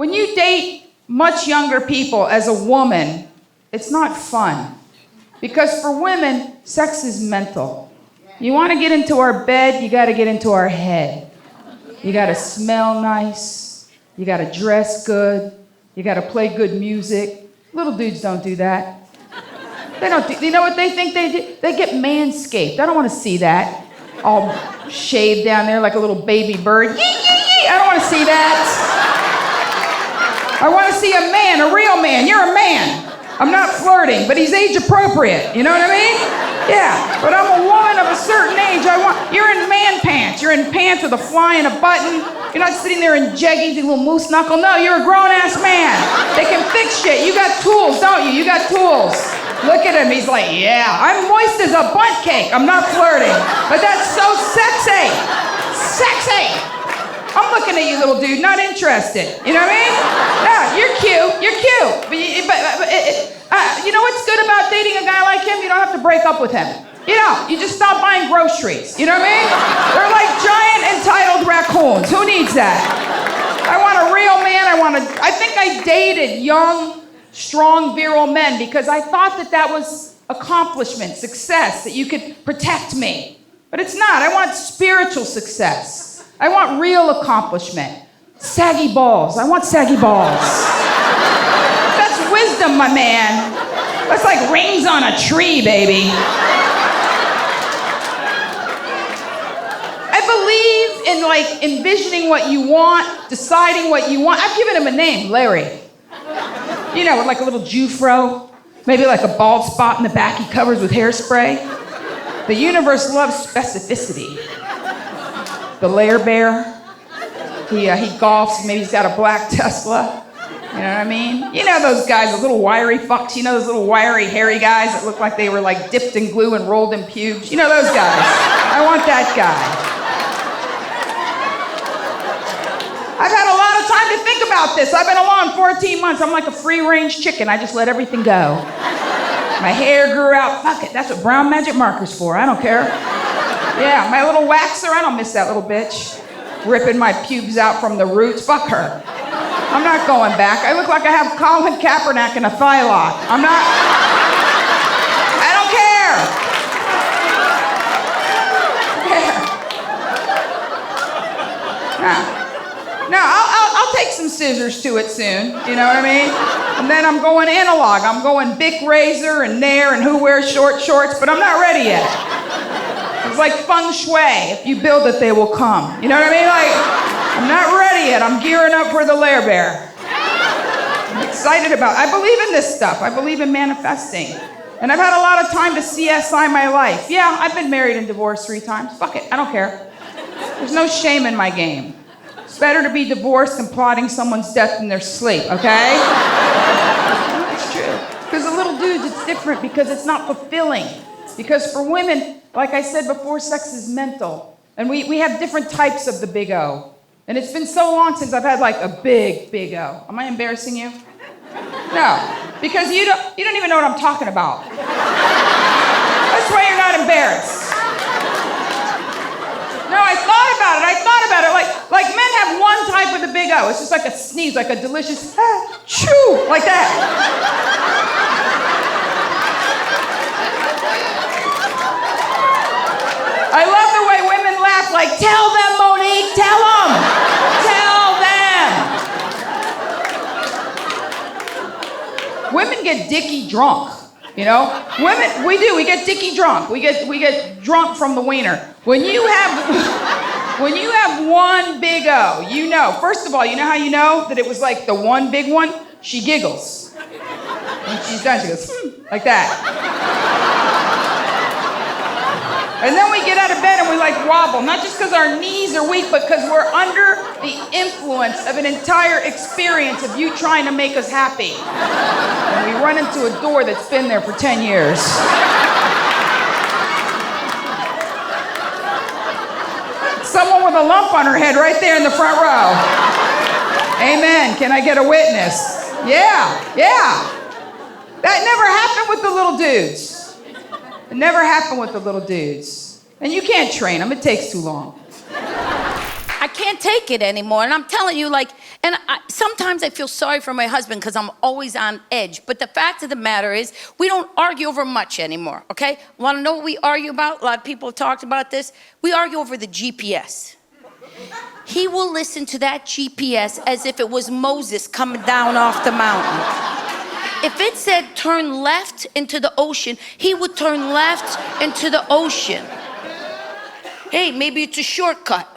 when you date much younger people as a woman, it's not fun. Because for women, sex is mental. You want to get into our bed, you got to get into our head. You got to smell nice. You got to dress good. You got to play good music. Little dudes don't do that. They don't do, you know what they think they do? They get manscaped. I don't want to see that. All shaved down there like a little baby bird. Yee, yee, yee. I don't want to see that. I want to see a man, a real man. You're a man. I'm not flirting, but he's age appropriate. You know what I mean? Yeah, but I'm a woman of a certain age. You're in man pants. You're in pants with a fly and a button. You're not sitting there in jeggings and a little moose knuckle. No, you're a grown-ass man. They can fix shit. You got tools, don't you? You got tools. Look at him. He's like, yeah, I'm moist as a bunt cake. I'm not flirting. But that's so sexy. Sexy. I'm looking at you, little dude, not interested. You know what I mean? No, you're cute. You're cute. But you know what's good about dating a guy like him? You don't have to break up with him. You know, you just stop buying groceries. You know what I mean? They're like giant entitled raccoons. Who needs that? I want a real man. I think I dated young, strong, virile men because I thought that was accomplishment, success, that you could protect me. But it's not. I want spiritual success. I want real accomplishment. Saggy balls. I want saggy balls. That's wisdom, my man. That's like rings on a tree, baby. I believe in like envisioning what you want, deciding what you want. I've given him a name, Larry. You know, with like a little Jufro, maybe like a bald spot in the back he covers with hairspray. The universe loves specificity. The lair bear, he golfs, maybe he's got a black Tesla. You know what I mean? You know those guys, those little wiry fucks, you know those little wiry hairy guys that look like they were like dipped in glue and rolled in pubes? You know those guys. I want that guy. I've had a lot of time to think about this. I've been alone 14 months. I'm like a free-range chicken. I just let everything go. My hair grew out. Fuck it. That's what brown magic marker's for. I don't care. Yeah, my little waxer. I don't miss that little bitch. Ripping my pubes out from the roots. Fuck her. I'm not going back. I look like I have Colin Kaepernick in a thigh lock. I'm not. I don't care. No, I'll take some scissors to it soon. You know what I mean? And then I'm going analog. I'm going Bic Razor and Nair and who wears short shorts, but I'm not ready yet. It's like feng shui. If you build it, they will come. You know what I mean? Like, I'm not ready yet. I'm gearing up for the lair bear. I'm excited about it. I believe in this stuff. I believe in manifesting. And I've had a lot of time to CSI my life. Yeah, I've been married and divorced 3 times. Fuck it. I don't care. There's no shame in my game. It's better to be divorced than plotting someone's death in their sleep, okay? It's true. Because the little dudes, it's different because it's not fulfilling. Because for women, like I said before, sex is mental. And we have different types of the big O. And it's been so long since I've had like a big O. Am I embarrassing you? No. Because you don't even know what I'm talking about. That's why you're not embarrassed. No, I thought about it. Like men have one type of the big O. It's just like a sneeze, like a delicious chew, like that. I love the way women laugh, like, tell them, Monique, tell them. Women get dicky drunk, you know? Women, we get dicky drunk. We get drunk from the wiener. When you have one big O, you know. First of all, you know how you know that it was like the one big one? She giggles. When she's done, she goes, like that. And then we get out of bed and we like wobble, not just because our knees are weak, but because we're under the influence of an entire experience of you trying to make us happy. And we run into a door that's been there for 10 years. Someone with a lump on her head right there in the front row. Amen. Can I get a witness? Yeah. That never happened with the little dudes. It never happened with the little dudes. And you can't train them. It takes too long. I can't take it anymore. And I'm telling you, sometimes I feel sorry for my husband because I'm always on edge. But the fact of the matter is, we don't argue over much anymore, okay? Want to know what we argue about? A lot of people have talked about this. We argue over the GPS. He will listen to that GPS as if it was Moses coming down off the mountain. If it said turn left into the ocean, he would turn left into the ocean. Hey, maybe it's a shortcut.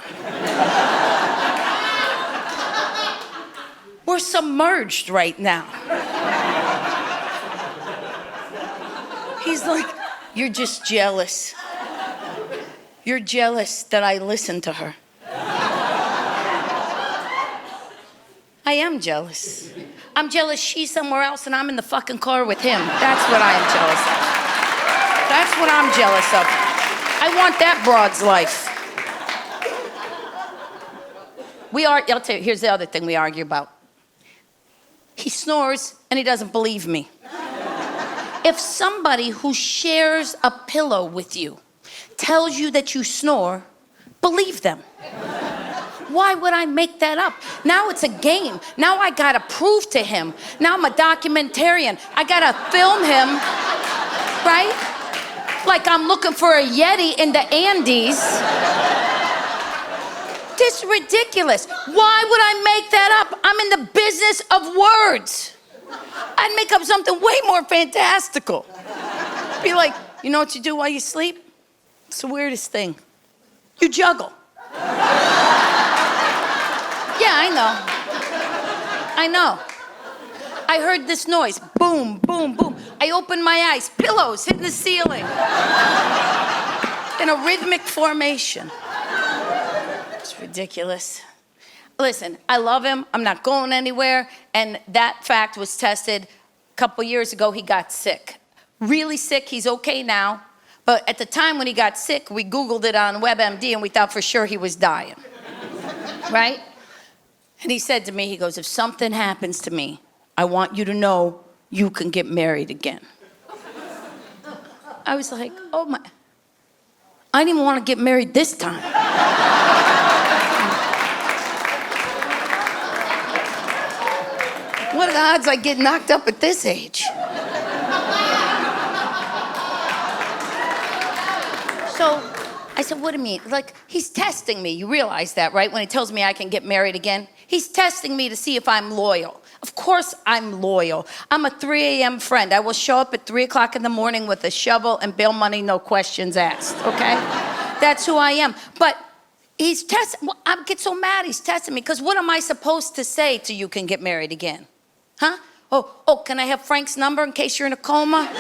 We're submerged right now. He's like, you're just jealous. You're jealous that I listen to her. I am jealous. I'm jealous she's somewhere else and I'm in the fucking car with him. That's what I am jealous of. That's what I'm jealous of. I want that broad's life. I'll tell you, here's the other thing we argue about. He snores and he doesn't believe me. If somebody who shares a pillow with you tells you that you snore, believe them. Why would I make that up? Now it's a game. Now I gotta prove to him. Now I'm a documentarian. I gotta film him, right? Like I'm looking for a Yeti in the Andes. This is ridiculous. Why would I make that up? I'm in the business of words. I'd make up something way more fantastical. Be like, you know what you do while you sleep? It's the weirdest thing. You juggle. Yeah, I know. I heard this noise. Boom, boom, boom. I opened my eyes. Pillows hitting the ceiling. In a rhythmic formation. It's ridiculous. Listen, I love him. I'm not going anywhere. And that fact was tested a couple years ago. He got sick. Really sick. He's okay now. But at the time when he got sick, we Googled it on WebMD and we thought for sure he was dying. Right? And he said to me, he goes, if something happens to me, I want you to know you can get married again. I was like, oh my, I didn't even want to get married this time. What are the odds I get knocked up at this age? So I said, what do you mean? Like, he's testing me. You realize that, right? When he tells me I can get married again. He's testing me to see if I'm loyal. Of course I'm loyal. I'm a 3 a.m. friend. I will show up at 3 o'clock in the morning with a shovel and bail money, no questions asked, okay? That's who I am. But he's testing, well, I get so mad he's testing me, because what am I supposed to say to you can get married again? Huh? Oh, can I have Frank's number in case you're in a coma?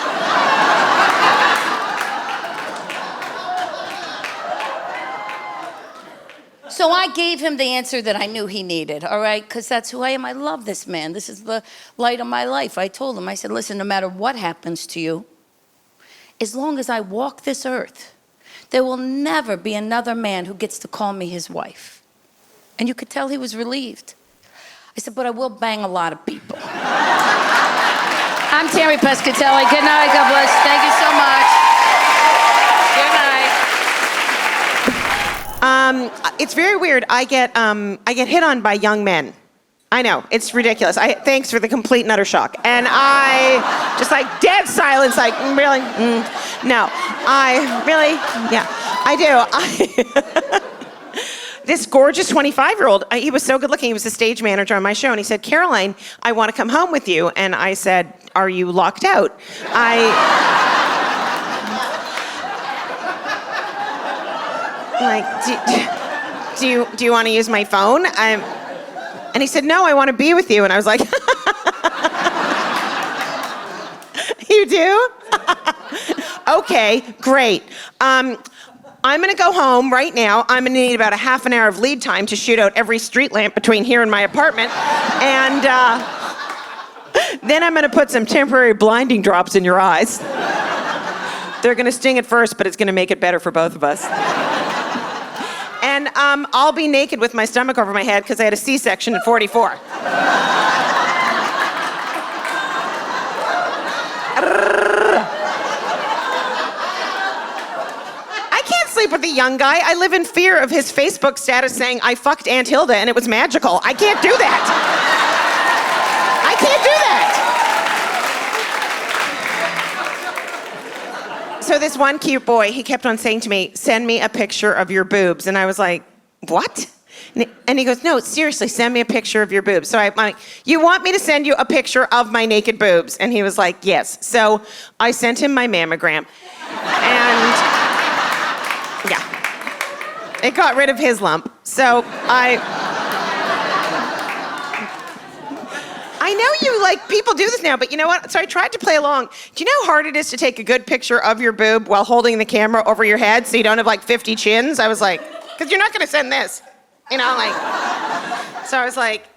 So I gave him the answer that I knew he needed, all right? Because that's who I am. I love this man. This is the light of my life. I told him, I said, listen, no matter what happens to you, as long as I walk this earth, there will never be another man who gets to call me his wife. And you could tell he was relieved. I said, but I will bang a lot of people. I'm Tammy Pescatelli. Good night. God bless. Thank you so much. Good night. It's very weird. I get hit on by young men. I know, it's ridiculous. Thanks for the complete and utter shock. And I just like dead silence, like really, no. I really, yeah, I do. This gorgeous 25-year-old, he was so good looking. He was the stage manager on my show, and he said, Caroline, I want to come home with you. And I said, are you locked out? Like, do you want to use my phone? And he said, no, I want to be with you. And I was like, you do? Okay, great. I'm going to go home right now. I'm going to need about a half an hour of lead time to shoot out every street lamp between here and my apartment. And then I'm going to put some temporary blinding drops in your eyes. They're going to sting at first, but it's going to make it better for both of us. And I'll be naked with my stomach over my head because I had a C-section at 44. sleep with a young guy. I live in fear of his Facebook status saying, I fucked Aunt Hilda and it was magical. I can't do that. I can't do that. So this one cute boy, he kept on saying to me, send me a picture of your boobs. And I was like, what? And he goes, no, seriously, send me a picture of your boobs. So I'm like, you want me to send you a picture of my naked boobs? And he was like, yes. So I sent him my mammogram. And yeah, it got rid of his lump. So I know you, like, people do this now, but you know what? So I tried to play along. Do you know how hard it is to take a good picture of your boob while holding the camera over your head so you don't have like 50 chins? I was like, because you're not going to send this. You know, like, so I was like,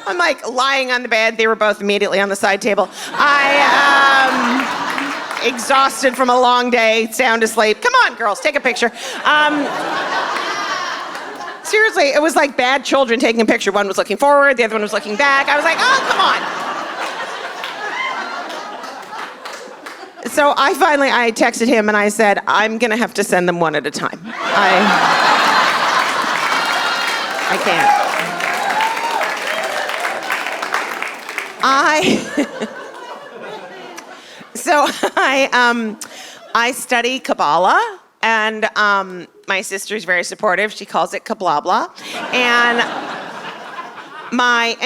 I'm like lying on the bed. They were both immediately on the side table. Exhausted from a long day, sound asleep. Come on, girls, take a picture. Seriously, it was like bad children taking a picture. One was looking forward, the other one was looking back. I was like, oh, come on. So I texted him and I said, I'm gonna have to send them one at a time. I can't. I study Kabbalah, and my sister's very supportive. She calls it Kablabla. And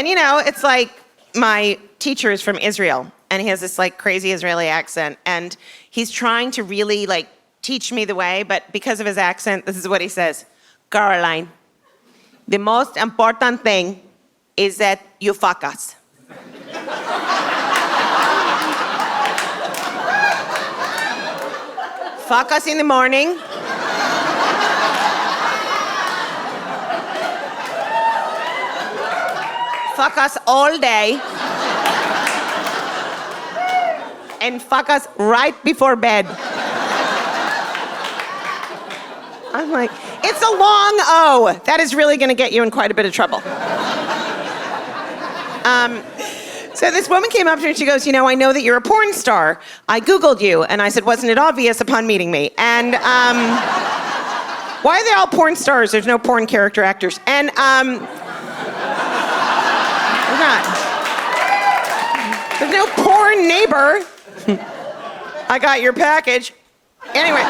you know, it's like my teacher is from Israel, and he has this like crazy Israeli accent, and he's trying to really like teach me the way, but because of his accent, this is what he says. Caroline, the most important thing is that you fuck us. Fuck us in the morning. Fuck us all day. And fuck us right before bed. I'm like, it's a long O. That is really gonna get you in quite a bit of trouble. So this woman came up to me and she goes, you know, I know that you're a porn star. I Googled you. And I said, wasn't it obvious upon meeting me? And why are they all porn stars? There's no porn character actors. And there's no porn neighbor. I got your package. Anyway,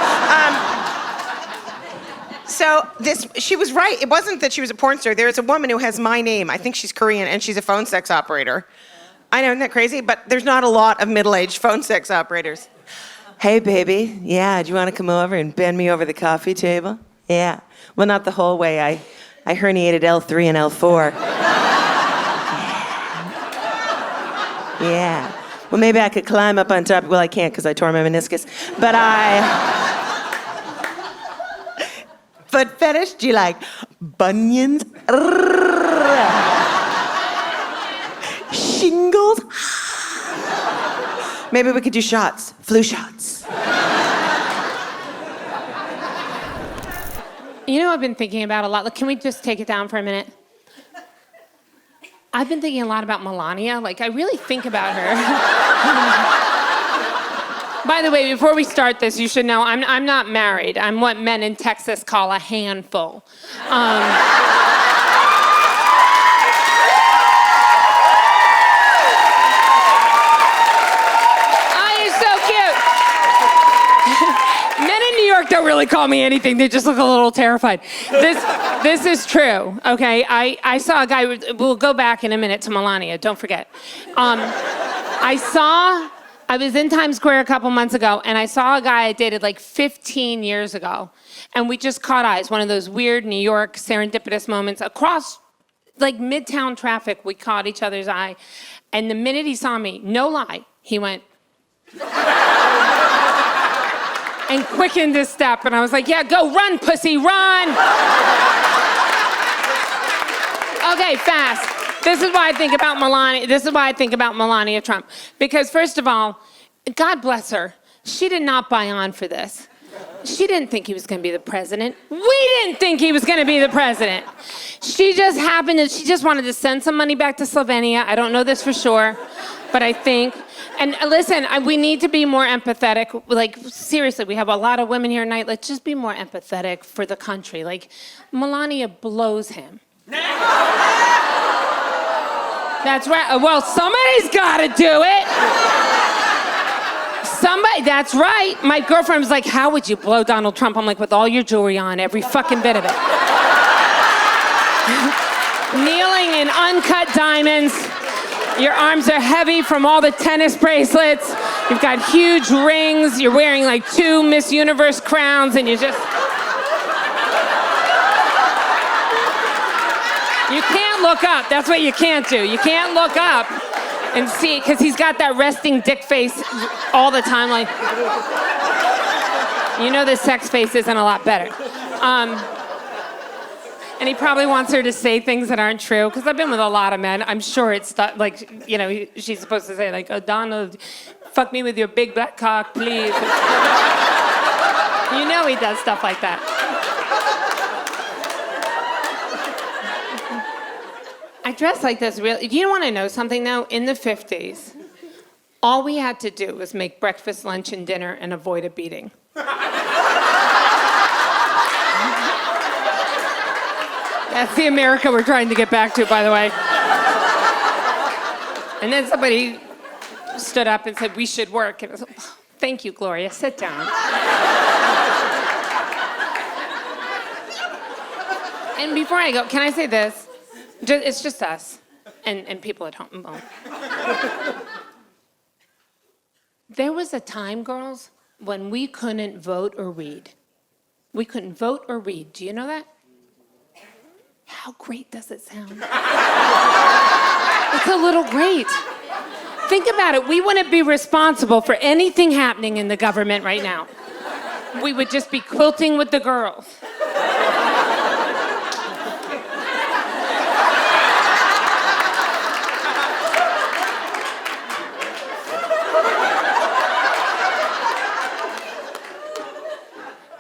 so she was right. It wasn't that she was a porn star. There's a woman who has my name. I think she's Korean, and she's a phone sex operator. I know, isn't that crazy? But there's not a lot of middle-aged phone sex operators. Hey, baby. Yeah, do you want to come over and bend me over the coffee table? Yeah. Well, not the whole way. I herniated L3 and L4. Yeah. Well, maybe I could climb up on top. Well, I can't because I tore my meniscus. But Foot fetish? Do you like bunions? Shingles? Maybe we could do shots. Flu shots. You know, I've been thinking about a lot. Look, can we just take it down for a minute? I've been thinking a lot about Melania. Like, I really think about her. By the way, before we start this, you should know I'm not married. I'm what men in Texas call a handful. Don't really call me anything. They just look a little terrified. This is true, okay? I saw a guy, we'll go back in a minute to Melania, don't forget. I was in Times Square a couple months ago, and I saw a guy I dated like 15 years ago, and we just caught eyes, one of those weird New York serendipitous moments. Across like midtown traffic, we caught each other's eye, and the minute he saw me, no lie, he went... and quickened his step, and I was like, yeah, go run, pussy, run! Okay, fast. This is why I think about Melania. This is why I think about Melania Trump. Because first of all, God bless her, she did not buy on for this. She didn't think he was gonna be the president. We didn't think he was gonna be the president. She just wanted to send some money back to Slovenia. I don't know this for sure, but I think. And listen, we need to be more empathetic. Like, seriously, we have a lot of women here tonight. Let's just be more empathetic for the country. Like, Melania blows him. That's right. Well, somebody's got to do it. Somebody, that's right. My girlfriend was like, how would you blow Donald Trump? I'm like, with all your jewelry on, every fucking bit of it. Kneeling in uncut diamonds. Your arms are heavy from all the tennis bracelets. You've got huge rings. You're wearing like 2 Miss Universe crowns, and you just... You can't look up. That's what you can't do. You can't look up and see, because he's got that resting dick face all the time. Like, you know, this sex face isn't a lot better. And he probably wants her to say things that aren't true, because I've been with a lot of men. I'm sure it's like, you know, she's supposed to say, like, oh, Donald, fuck me with your big black cock, please. You know he does stuff like that. I dress like this really. Do you want to know something, though? In the 50s, all we had to do was make breakfast, lunch, and dinner and avoid a beating. That's the America we're trying to get back to, by the way. And then somebody stood up and said, we should work. And I was like, oh, thank you, Gloria. Sit down. And before I go, can I say this? It's just us and people at home. There was a time, girls, when we couldn't vote or read. We couldn't vote or read. Do you know that? How great does it sound? It's a little great. Think about it. We wouldn't be responsible for anything happening in the government right now. We would just be quilting with the girls.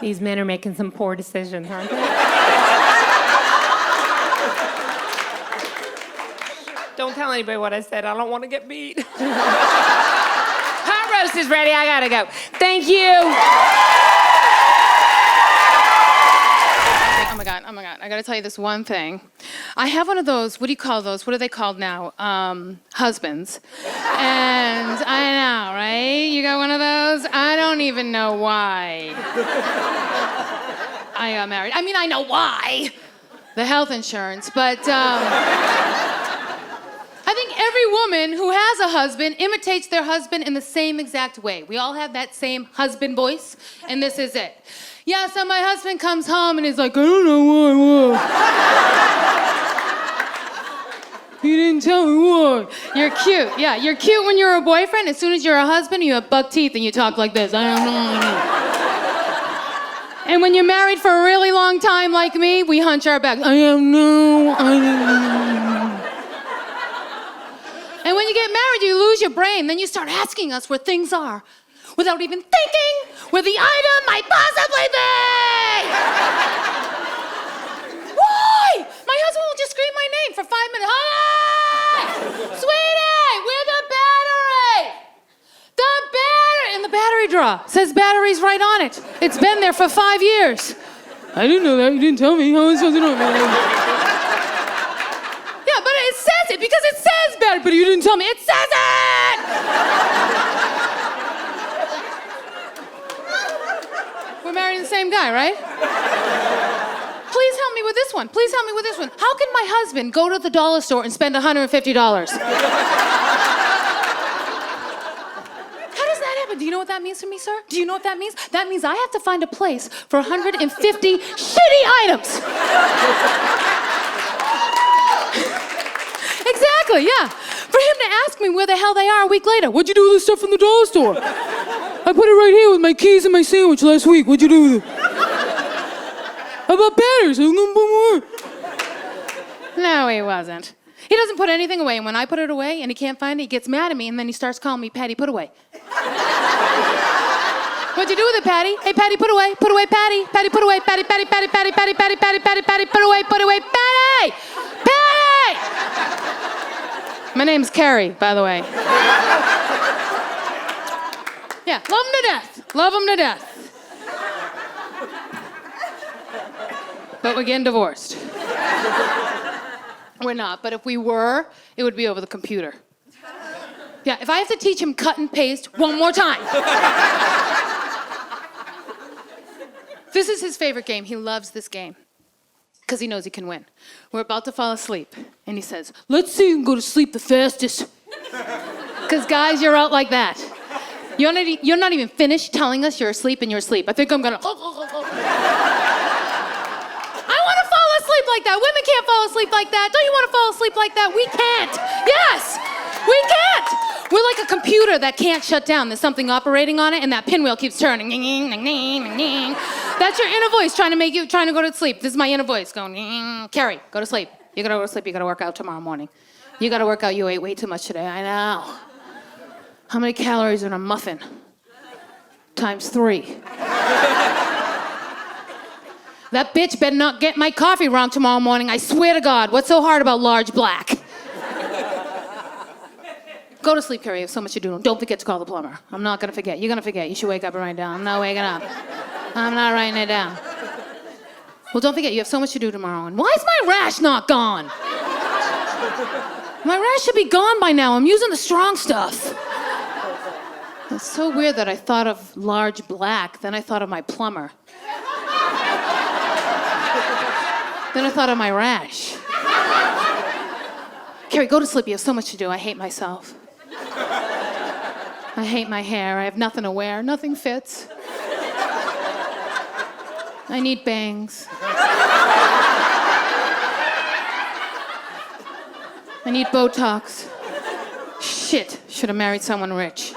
These men are making some poor decisions, aren't they? Don't tell anybody what I said. I don't want to get beat. Hot roast is ready. I gotta go. Thank you. Oh my God. I gotta tell you this one thing. I have one of those, what do you call those? What are they called now? Husbands. And I know, right? You got one of those? I don't even know why I got married. I mean, I know why. The health insurance, but I think every woman who has a husband imitates their husband in the same exact way. We all have that same husband voice, and this is it. Yeah, so my husband comes home and he's like, I don't know why. He didn't tell me why. You're cute. Yeah, you're cute when you're a boyfriend. As soon as you're a husband, you have buck teeth and you talk like this. I don't know. And when you're married for a really long time like me, we hunch our backs. I don't know. And when you get married, you lose your brain. Then you start asking us where things are without even thinking where the item might possibly be. Why? My husband will just scream my name for 5 minutes. Hi! Sweetie, where's the battery? The battery! In the battery drawer. Says battery's right on it. It's been there for 5 years. I didn't know that. You didn't tell me. How was I supposed to know that? Yeah, but it says it because it says battery. But you didn't tell me. It says it! We're marrying the same guy, right? Please help me with this one. Please help me with this one. How can my husband go to the dollar store and spend $150? How does that happen? Do you know what that means to me, sir? Do you know what that means? That means I have to find a place for 150 shitty items. Exactly, yeah. For him to ask me where the hell they are a week later. What'd you do with the stuff from the dollar store? I put it right here with my keys and my sandwich last week. What'd you do with it? How about batteries? I'm gonna put more. No, he wasn't. He doesn't put anything away, and when I put it away and he can't find it, he gets mad at me, and then he starts calling me Patty Put Away. What'd you do with it, Patty? Hey, Patty, put away, Patty. Patty, put away, Patty, Patty, Patty, Patty, Patty, Patty, Patty, Patty, Patty, put away, Patty! Patty! My name's Kerri, by the way. Yeah, love them to death. Love them to death. But we're getting divorced. We're not, but if we were, it would be over the computer. Yeah, if I have to teach him cut and paste one more time. This is his favorite game. He loves this game because he knows he can win. We're about to fall asleep, and he says, let's see who can go to sleep the fastest. Because guys, you're out like that. You're not even finished telling us you're asleep and you're asleep. I think I'm gonna... I want to fall asleep like that. Women can't fall asleep like that. Don't you want to fall asleep like that? We can't. Yes, we can't. We're like a computer that can't shut down. There's something operating on it, and that pinwheel keeps turning. That's your inner voice trying to go to sleep. This is my inner voice going, Kerri, go to sleep. You gotta go to sleep. You gotta work out tomorrow morning. You gotta work out. You ate way too much today. I know. How many calories in a muffin? Times 3. That bitch better not get my coffee wrong tomorrow morning. I swear to God. What's so hard about large black? Go to sleep, Kerri. You have so much to do. Don't forget to call the plumber. I'm not gonna forget. You're gonna forget. You should wake up and write it down. I'm not waking up. I'm not writing it down. Well, don't forget. You have so much to do tomorrow. And why is my rash not gone? My rash should be gone by now. I'm using the strong stuff. It's so weird that I thought of large black, then I thought of my plumber. Then I thought of my rash. Kerri, go to sleep. You have so much to do. I hate myself. I hate my hair. I have nothing to wear. Nothing fits. I need bangs. I need Botox. Shit, should have married someone rich.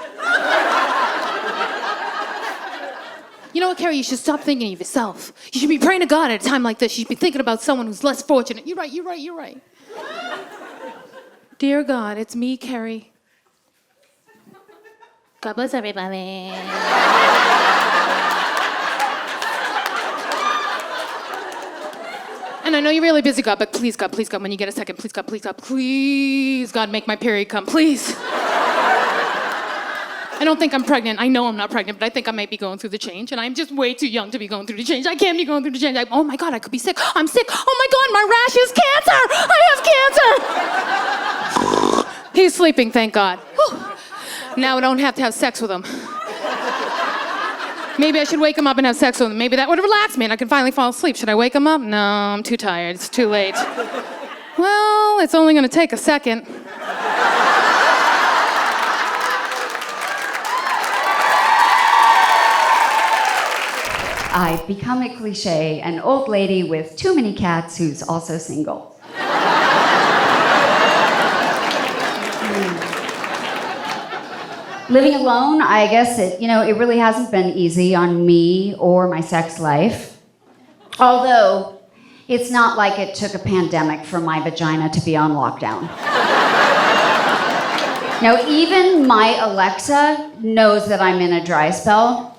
You know what, Kerri? You should stop thinking of yourself. You should be praying to God at a time like this. You should be thinking about someone who's less fortunate. You're right. Dear God, it's me, Kerri. God bless everybody. And I know you're really busy, God, but please, God, when you get a second, please, God, make my period come, please. I don't think I'm pregnant. I know I'm not pregnant, but I think I might be going through the change, and I'm just way too young to be going through the change. I can't be going through the change. Oh my God, I could be sick. I'm sick. Oh my God, my rash is cancer. I have cancer. He's sleeping, thank God. Whew. Now I don't have to have sex with him. Maybe I should wake him up and have sex with him. Maybe that would relax me and I can finally fall asleep. Should I wake him up? No, I'm too tired. It's too late. Well, it's only gonna take a second. I've become a cliche, an old lady with too many cats who's also single. Living alone, I guess it really hasn't been easy on me or my sex life. Although, it's not like it took a pandemic for my vagina to be on lockdown. Now, even my Alexa knows that I'm in a dry spell.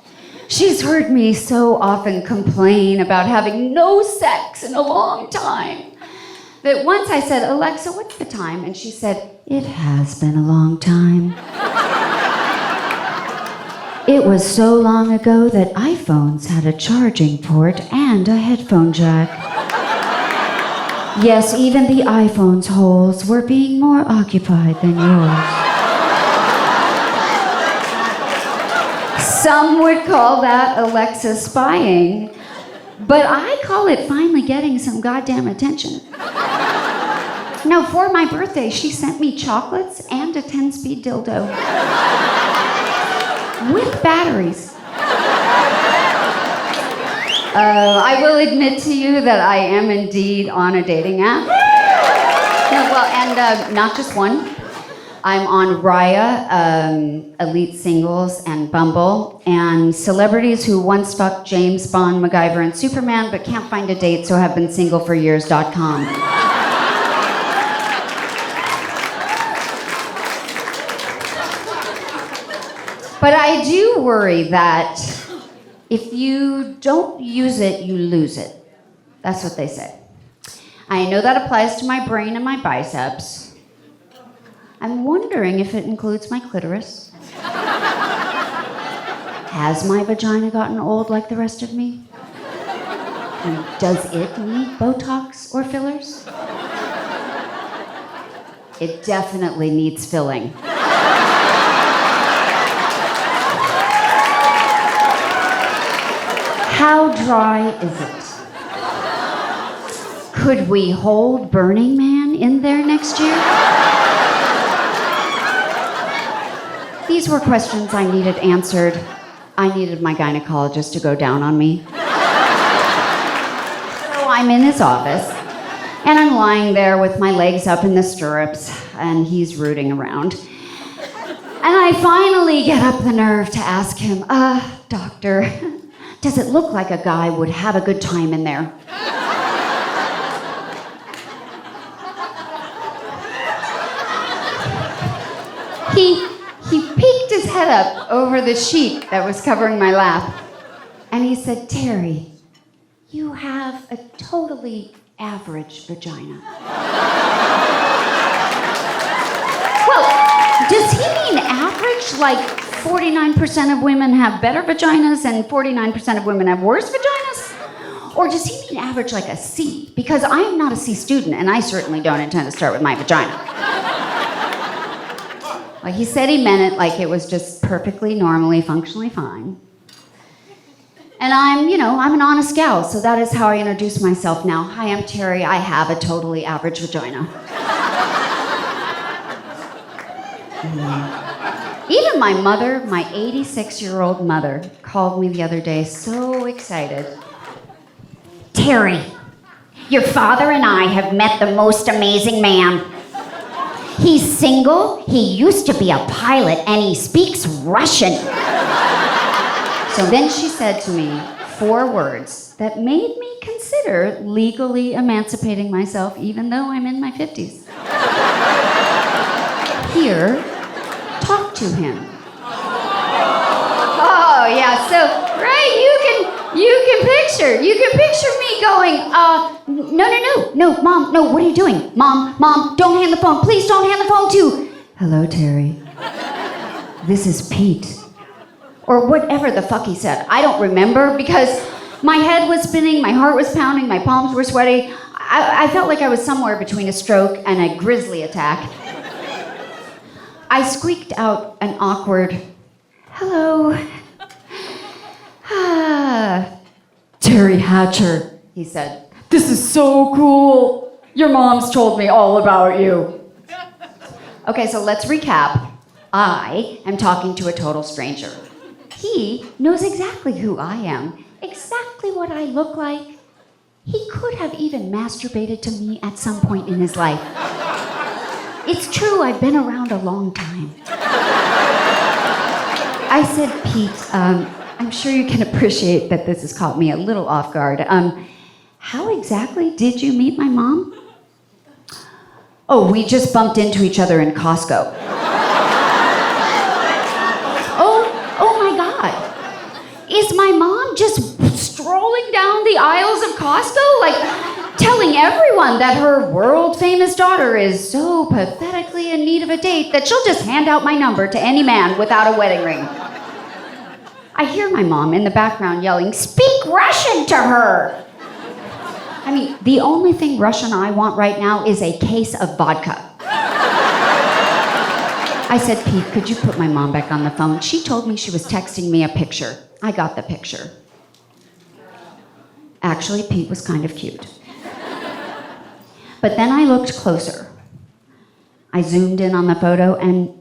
She's heard me so often complain about having no sex in a long time that once I said, Alexa, what's the time? And she said, it has been a long time. It was so long ago that iPhones had a charging port and a headphone jack. Yes, even the iPhone's holes were being more occupied than yours. Some would call that Alexa spying, but I call it finally getting some goddamn attention. Now, for my birthday, she sent me chocolates and a 10-speed dildo. With batteries. I will admit to you that I am indeed on a dating app. Not just one. I'm on Rhea, Elite Singles, and Bumble, and celebrities who once fucked James Bond, MacGyver, and Superman, but can't find a date, so have been single for years.com. But I do worry that if you don't use it, you lose it. That's what they say. I know that applies to my brain and my biceps. I'm wondering if it includes my clitoris. Has my vagina gotten old like the rest of me? And does it need Botox or fillers? It definitely needs filling. How dry is it? Could we hold Burning Man in there next year? These were questions I needed answered. I needed my gynecologist to go down on me. So I'm in his office, and I'm lying there with my legs up in the stirrups, and he's rooting around. And I finally get up the nerve to ask him, doctor, does it look like a guy would have a good time in there? He peeked his head up over the sheet that was covering my lap, and he said, Teri, you have a totally average vagina. Well, does he mean average? Like 49% of women have better vaginas and 49% of women have worse vaginas? Or does he mean average like a C? Because I am not a C student, and I certainly don't intend to start with my vagina. Well, he said he meant it like it was just perfectly, normally, functionally fine. And I'm an honest gal, so that is how I introduce myself now. Hi, I'm Teri. I have a totally average vagina. Even my mother, my 86-year-old mother, called me the other day so excited. Teri, your father and I have met the most amazing man. He's single, he used to be a pilot, and he speaks Russian. So then she said to me 4 words that made me consider legally emancipating myself even though I'm in my 50s. Here, talk to him. Oh, yeah, so, right, you can picture me going, no, Mom, no, what are you doing? Mom, don't hand the phone, please don't hand the phone to. Hello, Teri. This is Pete. Or whatever the fuck he said. I don't remember because my head was spinning, my heart was pounding, my palms were sweaty. I felt like I was somewhere between a stroke and a grizzly attack. I squeaked out an awkward, hello. Teri Hatcher, he said. This is so cool. Your mom's told me all about you. Okay, so let's recap. I am talking to a total stranger. He knows exactly who I am, exactly what I look like. He could have even masturbated to me at some point in his life. It's true, I've been around a long time. I said, Pete, I'm sure you can appreciate that this has caught me a little off guard. How exactly did you meet my mom? Oh, we just bumped into each other in Costco. Oh my God. Is my mom just strolling down the aisles of Costco, like telling everyone that her world-famous daughter is so pathetically in need of a date that she'll just hand out my number to any man without a wedding ring? I hear my mom in the background yelling, "Speak Russian to her!" I mean, the only thing Russian I want right now is a case of vodka. I said, Pete, could you put my mom back on the phone? She told me she was texting me a picture. I got the picture. Actually, Pete was kind of cute. But then I looked closer. I zoomed in on the photo and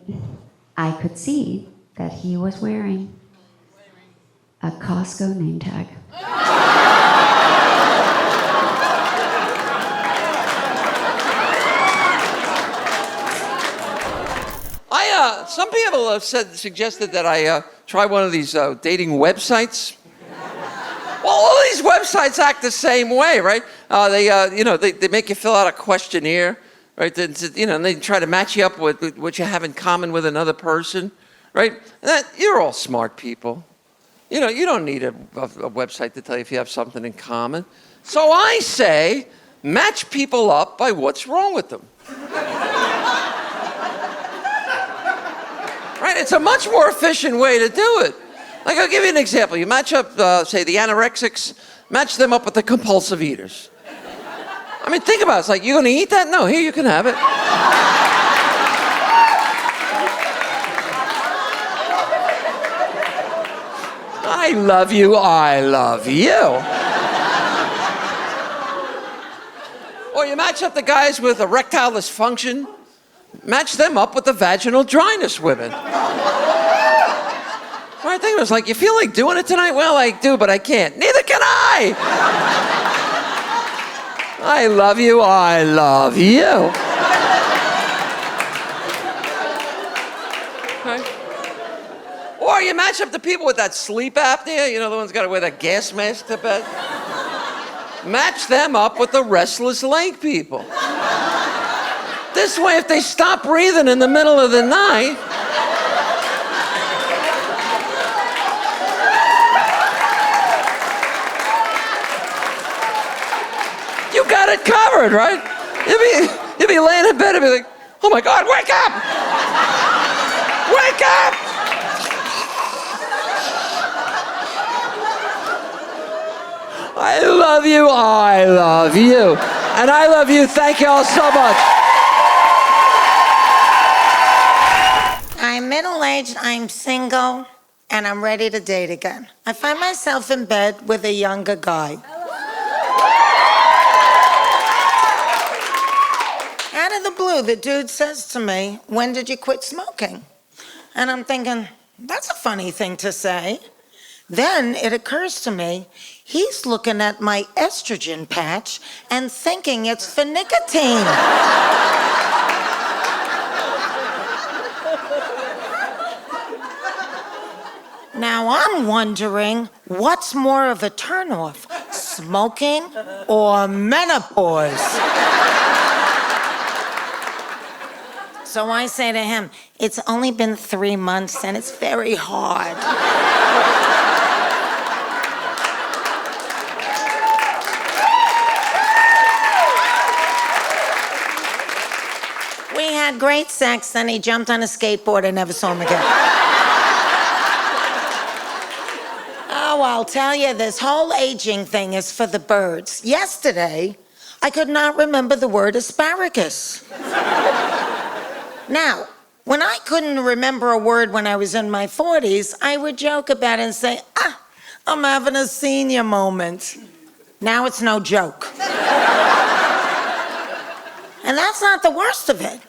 I could see that he was wearing a Costco name tag. Some people have suggested that I try one of these dating websites. Well, all these websites act the same way, right? They make you fill out a questionnaire, right? And they try to match you up with what you have in common with another person, right? You're all smart people. You don't need a website to tell you if you have something in common. So I say, match people up by what's wrong with them. Right? It's a much more efficient way to do it. Like, I'll give you an example. You match up, say, the anorexics, match them up with the compulsive eaters. I mean, think about it. It's like, you gonna eat that? No, here, you can have it. I love you, I love you. Or you match up the guys with erectile dysfunction, match them up with the vaginal dryness women. I think it was like, you feel like doing it tonight? Well, I do, but I can't. Neither can I! I love you, I love you. Okay. Or you match up the people with that sleep apnea, you know, the ones got to wear that gas mask to bed. Match them up with the restless leg people. This way, if they stop breathing in the middle of the night, you got it covered, right? You'll be laying in bed and be like, oh my God, wake up! Wake up! I love you, I love you. And I love you, thank you all so much. I'm middle-aged, I'm single, and I'm ready to date again. I find myself in bed with a younger guy. Out of the blue, the dude says to me, when did you quit smoking? And I'm thinking, that's a funny thing to say. Then it occurs to me, he's looking at my estrogen patch and thinking it's for nicotine. Now I'm wondering, what's more of a turnoff, smoking or menopause? So I say to him, it's only been 3 months and it's very hard. We had great sex, then he jumped on a skateboard and never saw him again. Oh, I'll tell you, this whole aging thing is for the birds. Yesterday, I could not remember the word asparagus. Now, when I couldn't remember a word when I was in my 40s, I would joke about it and say, I'm having a senior moment. Now it's no joke. And that's not the worst of it.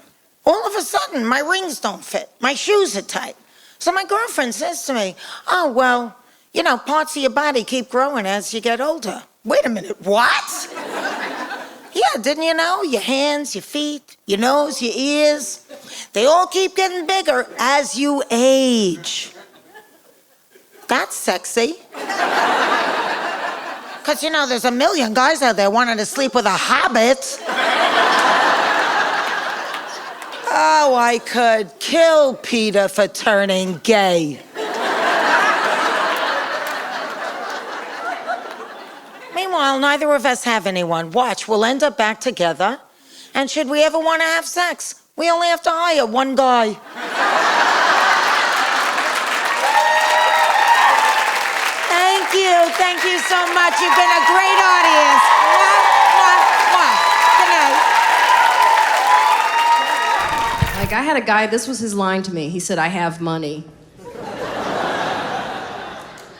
All of a sudden, my rings don't fit. My shoes are tight. So my girlfriend says to me, oh, well, you know, parts of your body keep growing as you get older. Wait a minute, what? Yeah, didn't you know? Your hands, your feet, your nose, your ears, they all keep getting bigger as you age. That's sexy. Because, you know, there's a million guys out there wanting to sleep with a hobbit. Oh, I could kill Peter for turning gay. Meanwhile, neither of us have anyone. Watch, we'll end up back together. And should we ever want to have sex, we only have to hire one guy. Thank you so much. You've been a great audience. Mwah, mwah, mwah. Good night. Like, I had a guy, this was his line to me. He said, I have money.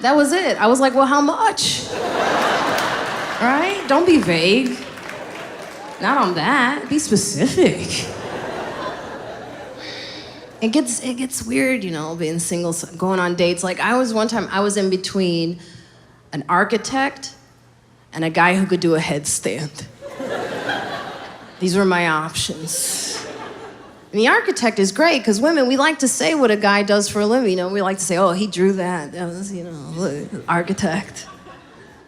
That was it. I was like, well, how much? Right? Don't be vague. Not on that. Be specific. It gets weird, you know, being single, going on dates. Like, one time I was in between an architect and a guy who could do a headstand. These were my options. And the architect is great, because women, we like to say what a guy does for a living. You know, we like to say, oh, he drew that. That was, you know, look, architect.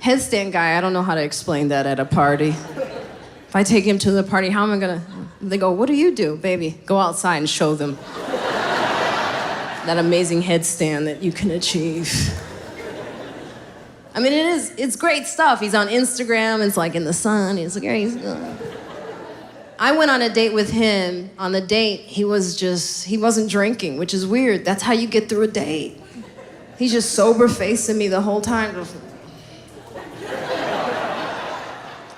Headstand guy, I don't know how to explain that at a party. If I take him to the party, how am I gonna... They go, what do you do, baby? Go outside and show them that amazing headstand that you can achieve. I mean, it's great stuff. He's on Instagram, it's like in the sun, it's like, I went on a date with him. On the date, he wasn't drinking, which is weird. That's how you get through a date. He's just sober facing me the whole time.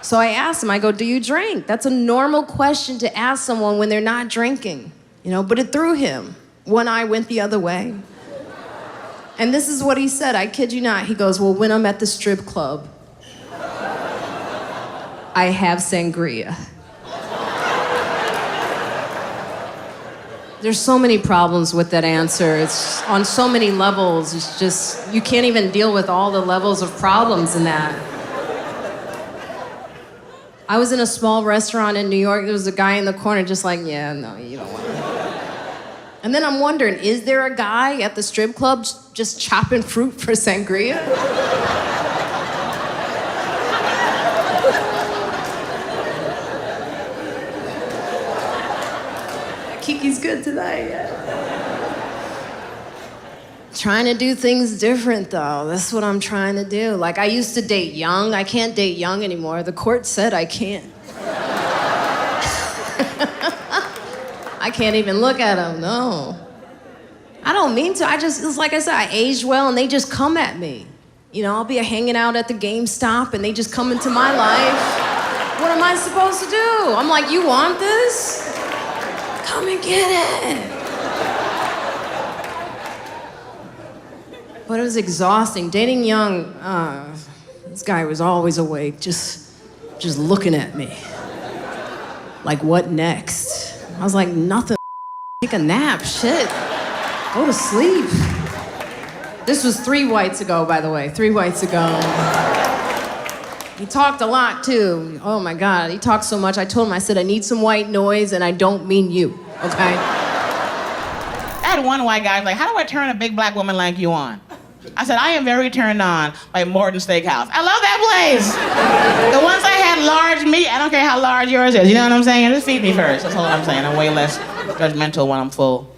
So I asked him, I go, do you drink? That's a normal question to ask someone when they're not drinking, you know, but it threw him. One eye went the other way. And this is what he said, I kid you not. He goes, well, when I'm at the strip club, I have sangria. There's so many problems with that answer. It's on so many levels. It's just, you can't even deal with all the levels of problems in that. I was in a small restaurant in New York. There was a guy in the corner just like, yeah, no, you don't want it. And then I'm wondering, is there a guy at the strip club just chopping fruit for sangria? Kiki's good tonight, yeah. Trying to do things different, though. That's what I'm trying to do. Like, I used to date young. I can't date young anymore. The court said I can't. I can't even look at them, no. I don't mean to. It's like I said, I aged well, and they just come at me. You know, I'll be hanging out at the GameStop, and they just come into my life. What am I supposed to do? I'm like, you want this? Come and get it. But it was exhausting. Dating young, this guy was always awake, just looking at me. Like, what next? I was like, nothing. Take a nap, shit. Go to sleep. This was 3 whites ago, by the way, 3 whites ago. He talked a lot, too. Oh, my God, he talked so much. I told him, I said, I need some white noise, and I don't mean you, okay? I had one white guy like, how do I turn a big black woman like you on? I said, I am very turned on by Morton Steakhouse. I love that place. The ones I had large meat, I don't care how large yours is. You know what I'm saying? Just feed me first. That's all I'm saying. I'm way less judgmental when I'm full.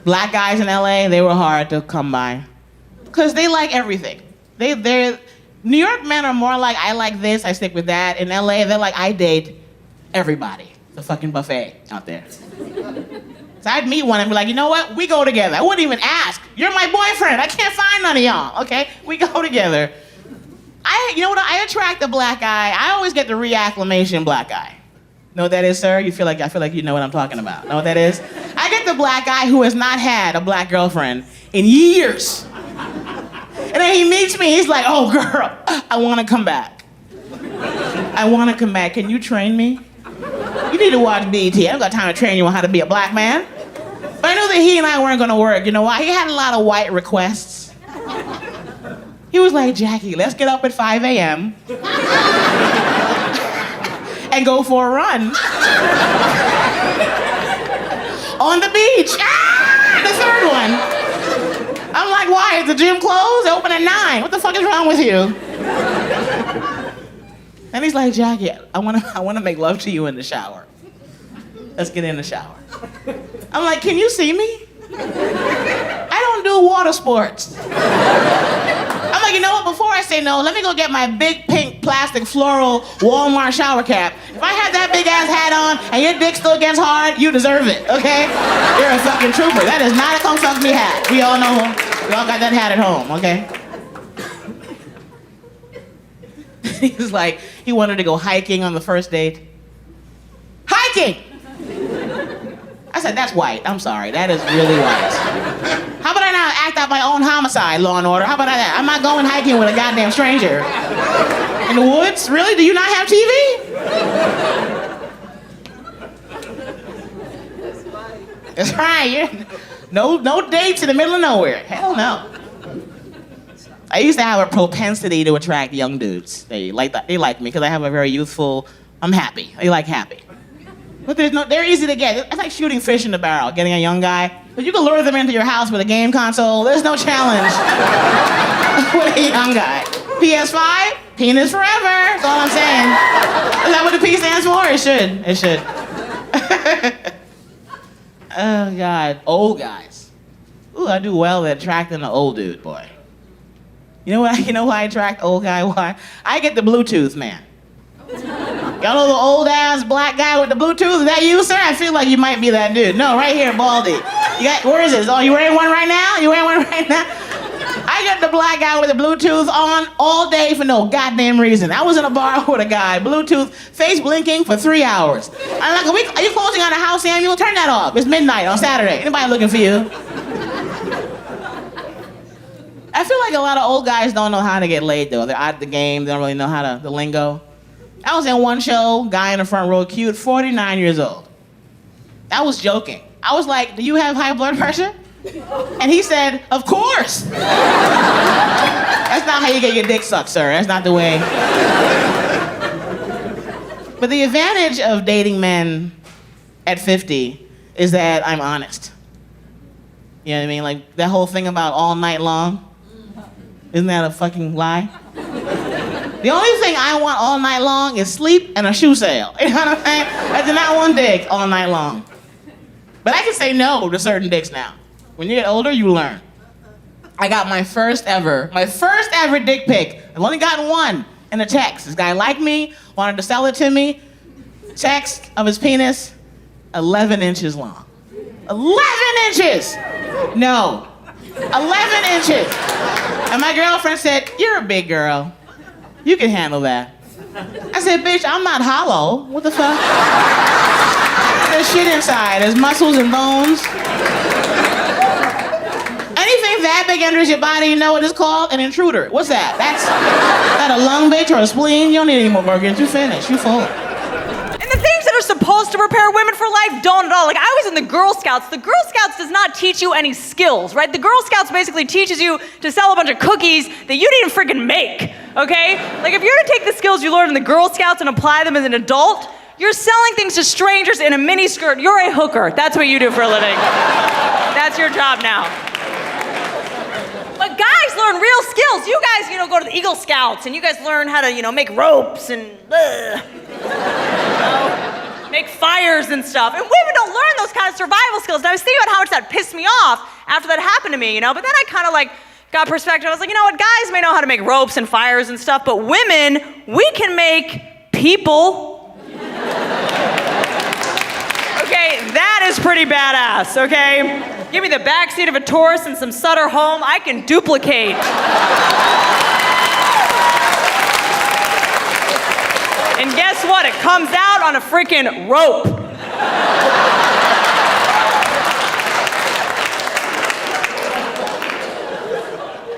Black guys in LA, they were hard to come by. Because they like everything. They're New York men are more like, I like this, I stick with that. In LA, they're like, I date everybody. The fucking buffet out there. So I'd meet one and be like, you know what? We go together. I wouldn't even ask. You're my boyfriend. I can't find none of y'all, okay? We go together. You know what? I attract the black guy. I always get the reacclimation black guy. Know what that is, sir? I feel like you know what I'm talking about. Know what that is? I get the black guy who has not had a black girlfriend in years. And then he meets me, he's like, oh, girl, I want to come back. I want to come back. Can you train me? You need to watch BET. I don't got time to train you on how to be a black man. But I knew that he and I weren't going to work. You know why? He had a lot of white requests. He was like, Jackie, let's get up at 5 a.m. and go for a run on the beach. Ah, the third one. I'm like, why? Is the gym closed? They open at 9. What the fuck is wrong with you? And he's like, Jackie, I wanna make love to you in the shower. Let's get in the shower. I'm like, can you see me? I don't do water sports. I'm like, you know what? Before I say no, let me go get my big pink plastic floral Walmart shower cap. If I had that big ass hat on and your dick still gets hard, you deserve it, okay? You're a fucking trooper. That is not a come fuck me hat. We all know, we all got that hat at home, okay? He was like, he wanted to go hiking on the first date. Hiking! I said, that's white. I'm sorry. That is really white. How about I not act out my own homicide, Law and Order? How about that? I'm not going hiking with a goddamn stranger. In the woods? Really? Do you not have TV? That's right. No dates in the middle of nowhere. Hell no. I used to have a propensity to attract young dudes. They like me because I have a very youthful, I'm happy. They like happy. But they're easy to get. It's like shooting fish in the barrel, getting a young guy. But you can lure them into your house with a game console. There's no challenge with a young guy. PS5, penis forever. That's all I'm saying. Is that what the P stands for? It should. It should. Oh, God. Old guys. Ooh, I do well at attracting an old dude, boy. You know why I attract old guy? Why? I get the Bluetooth man. Y'all know the old ass black guy with the Bluetooth? Is that you, sir? I feel like you might be that dude. No, right here, Baldy. Where is it? Oh, you wearing one right now? You wearing one right now? I got the black guy with the Bluetooth on all day for no goddamn reason. I was in a bar with a guy, Bluetooth, face blinking for 3 hours. I'm like, are you closing on a house, Samuel? Turn that off. It's midnight on Saturday. Anybody looking for you? I feel like a lot of old guys don't know how to get laid, though. They're out of the game. They don't really know the lingo. I was in one show, guy in the front row, cute, 49 years old. I was joking. I was like, do you have high blood pressure? And he said, of course. That's not how you get your dick sucked, sir. That's not the way. But the advantage of dating men at 50 is that I'm honest. You know what I mean? Like, that whole thing about all night long, isn't that a fucking lie? The only thing I want all night long is sleep and a shoe sale. You know what I'm saying? I do not want dick all night long. But I can say no to certain dicks now. When you get older, you learn. I got my first ever dick pic. I've only gotten one in a text. This guy liked me, wanted to sell it to me. Text of his penis, 11 inches long. 11 inches! No. 11 inches. And my girlfriend said, you're a big girl. You can handle that. I said, bitch, I'm not hollow. What the fuck? There's shit inside. There's muscles and bones. Anything that big enters your body, you know what it's called? An intruder. What's that? That a lung, bitch, or a spleen? You don't need any more burgers. You finished. You full. And the things that are supposed to prepare women for life don't at all. Like, I was in the Girl Scouts. The Girl Scouts does not teach you any skills, right? The Girl Scouts basically teaches you to sell a bunch of cookies that you didn't freaking make, okay? Like, if you're to take the skills you learned in the Girl Scouts and apply them as an adult, you're selling things to strangers in a mini skirt. You're a hooker. That's what you do for a living. That's your job now. But guys learn real skills. You guys, go to the Eagle Scouts and you guys learn how to, make ropes and make fires and stuff. And women don't learn those kind of survival skills. And I was thinking about how much that pissed me off after that happened to me, But then I kind of got perspective. I was like, you know what? Guys may know how to make ropes and fires and stuff, but women, we can make people. Okay, that is pretty badass, okay? Give me the backseat of a Taurus and some Sutter Home, I can duplicate. And guess what? It comes out on a freaking rope.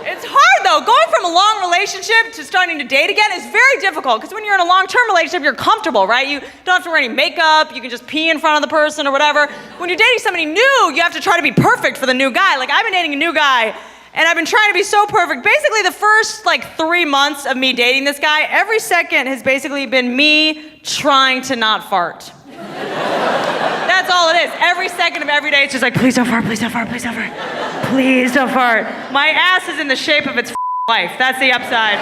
It's hard though. Going from a long relationship to starting to date again is very difficult because when you're in a long-term relationship, you're comfortable, right? You don't have to wear any makeup. You can just pee in front of the person or whatever. When you're dating somebody new, you have to try to be perfect for the new guy. Like, I've been dating a new guy and I've been trying to be so perfect. Basically, the first 3 months of me dating this guy, every second has basically been me trying to not fart. That's all it is. Every second of every day, it's just like, please don't fart, please don't fart, please don't fart. Please don't fart. My ass is in the shape of its life. That's the upside.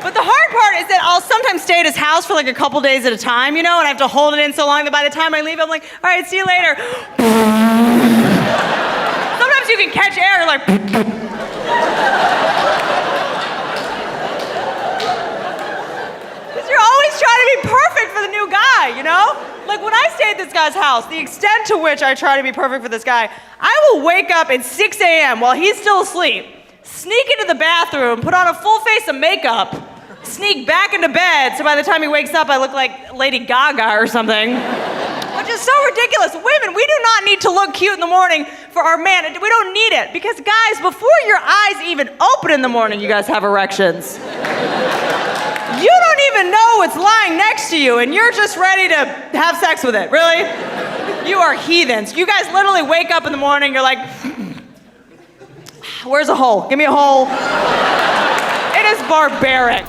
But the hard part is that I'll sometimes stay at his house for a couple days at a time, and I have to hold it in so long that by the time I leave, I'm like, all right, see you later. Sometimes you can catch air, you're like. Because you're always trying to be perfect for the new guy, Like, when I stay at this guy's house, the extent to which I try to be perfect for this guy, I will wake up at 6 a.m. while he's still asleep, sneak into the bathroom, put on a full face of makeup, sneak back into bed, so by the time he wakes up, I look like Lady Gaga or something. Which is so ridiculous. Women, we do not need to look cute in the morning for our man. We don't need it. Because guys, before your eyes even open in the morning, you guys have erections. You don't even know what's lying next to you, and you're just ready to have sex with it. Really? You are heathens. You guys literally wake up in the morning, you're like, where's a hole? Give me a hole. It is barbaric.